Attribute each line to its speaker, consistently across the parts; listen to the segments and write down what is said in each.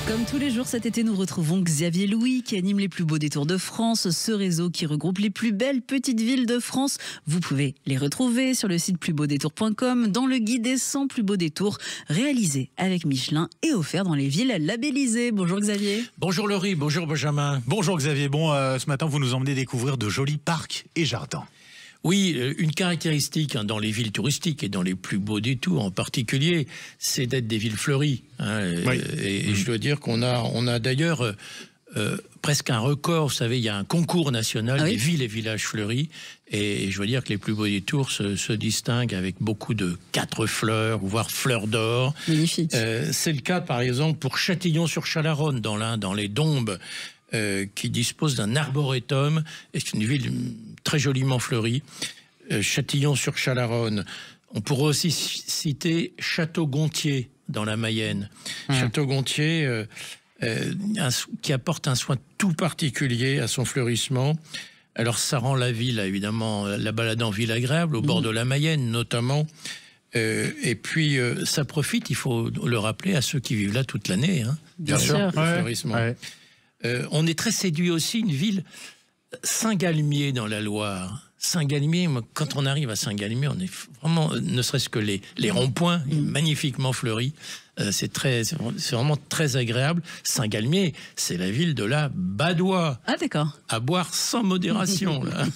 Speaker 1: Comme tous les jours cet été, nous retrouvons Xavier Louis qui anime les plus beaux détours de France, ce réseau qui regroupe les plus belles petites villes de France. Vous pouvez les retrouver sur le site plusbeaudétours.com dans le guide des 100 plus beaux détours réalisés avec Michelin et offerts dans les villes labellisées. Bonjour Xavier.
Speaker 2: Bonjour Laurie, bonjour Benjamin.
Speaker 3: Bonjour Xavier, ce matin vous nous emmenez découvrir de jolis parcs et jardins.
Speaker 2: Oui, une caractéristique dans les villes touristiques et dans les plus beaux détours en particulier, c'est d'être des villes fleuries. Oui. Et je dois dire qu'on a d'ailleurs presque un record. Vous savez, il y a un concours national des villes et villages fleuris. Et je veux dire que les plus beaux détours se distinguent avec beaucoup de 4 fleurs, voire fleurs d'or.
Speaker 1: Magnifique.
Speaker 2: C'est le cas par exemple pour Châtillon-sur-Chalaronne dans l'Ain, dans les Dombes. Qui dispose d'un arboretum, et c'est une ville très joliment fleurie. Châtillon-sur-Chalaronne. On pourrait aussi citer Château-Gontier dans la Mayenne. Château-Gontier qui apporte un soin tout particulier à son fleurissement. Alors ça rend la ville, évidemment, la balade en ville agréable, au bord de la Mayenne notamment. Et puis ça profite, il faut le rappeler, à ceux qui vivent là toute l'année.
Speaker 1: Bien sûr.
Speaker 2: Le fleurissement. Ouais. On est très séduit aussi, une ville, Saint-Galmier dans la Loire. Saint-Galmier, quand on arrive à Saint-Galmier, on est vraiment, ne serait-ce que les ronds-points, magnifiquement fleuris. C'est vraiment très agréable. Saint-Galmier, c'est la ville de la Badoie.
Speaker 1: Ah d'accord.
Speaker 2: À boire sans modération. Là.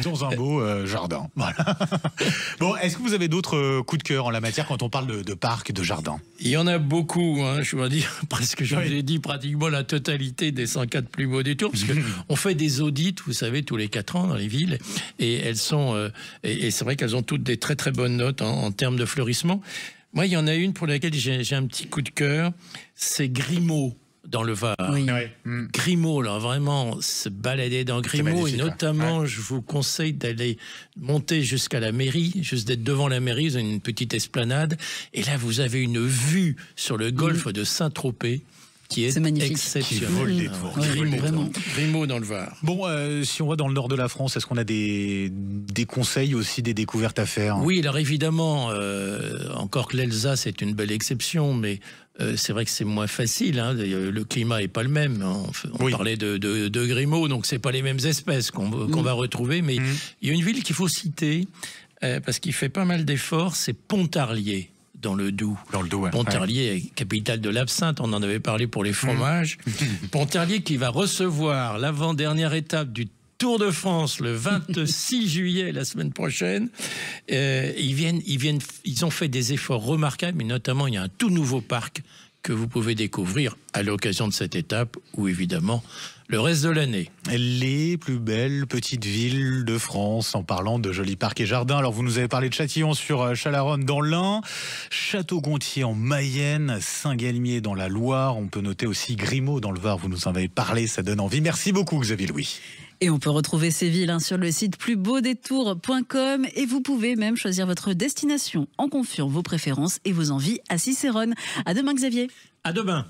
Speaker 3: Dans un beau jardin. Voilà. Bon, est-ce que vous avez d'autres coups de cœur en la matière quand on parle de parcs, de jardins?
Speaker 2: Il y en a beaucoup, je dois dire, presque, je vous ai dit pratiquement la totalité des 104 plus beaux détours, parce qu'on fait des audits, vous savez, tous les 4 ans dans les villes, et elles sont, et c'est vrai qu'elles ont toutes des très très bonnes notes en termes de fleurissement. Moi, il y en a une pour laquelle j'ai un petit coup de cœur, c'est Grimaud dans le Var.
Speaker 1: Oui.
Speaker 2: Grimaud, là, vraiment, se balader dans Grimaud, et notamment, je vous conseille d'aller monter jusqu'à la mairie, juste d'être devant la mairie, vous avez une petite esplanade, et là, vous avez une vue sur le golfe de Saint-Tropez, qui est exceptionnel. Grimaud dans le Var.
Speaker 3: Bon, si on va dans le nord de la France, est-ce qu'on a des conseils aussi, des découvertes à faire?
Speaker 2: Oui, alors évidemment, encore que l'Alsace est une belle exception, mais c'est vrai que c'est moins facile. Le climat est pas le même. On parlait de Grimaud, donc c'est pas les mêmes espèces qu'on va retrouver. Mais il y a une ville qu'il faut citer parce qu'il fait pas mal d'efforts, c'est Pontarlier. Dans le Doubs. Pontarlier, capitale de l'absinthe, on en avait parlé pour les fromages. Pontarlier qui va recevoir l'avant-dernière étape du Tour de France le 26 juillet, la semaine prochaine. Ils ont fait des efforts remarquables, mais notamment il y a un tout nouveau parc que vous pouvez découvrir à l'occasion de cette étape, ou évidemment le reste de l'année.
Speaker 3: Les plus belles petites villes de France, en parlant de jolis parcs et jardins. Alors vous nous avez parlé de Châtillon-sur-Chalaronne dans l'Ain, Château-Gontier en Mayenne, Saint-Galmier dans la Loire. On peut noter aussi Grimaud dans le Var. Vous nous en avez parlé, ça donne envie. Merci beaucoup Xavier Louis.
Speaker 1: Et on peut retrouver ces villes sur le site plusbeaudétours.com et vous pouvez même choisir votre destination en confiant vos préférences et vos envies à Cicérone. À demain Xavier.
Speaker 2: À demain.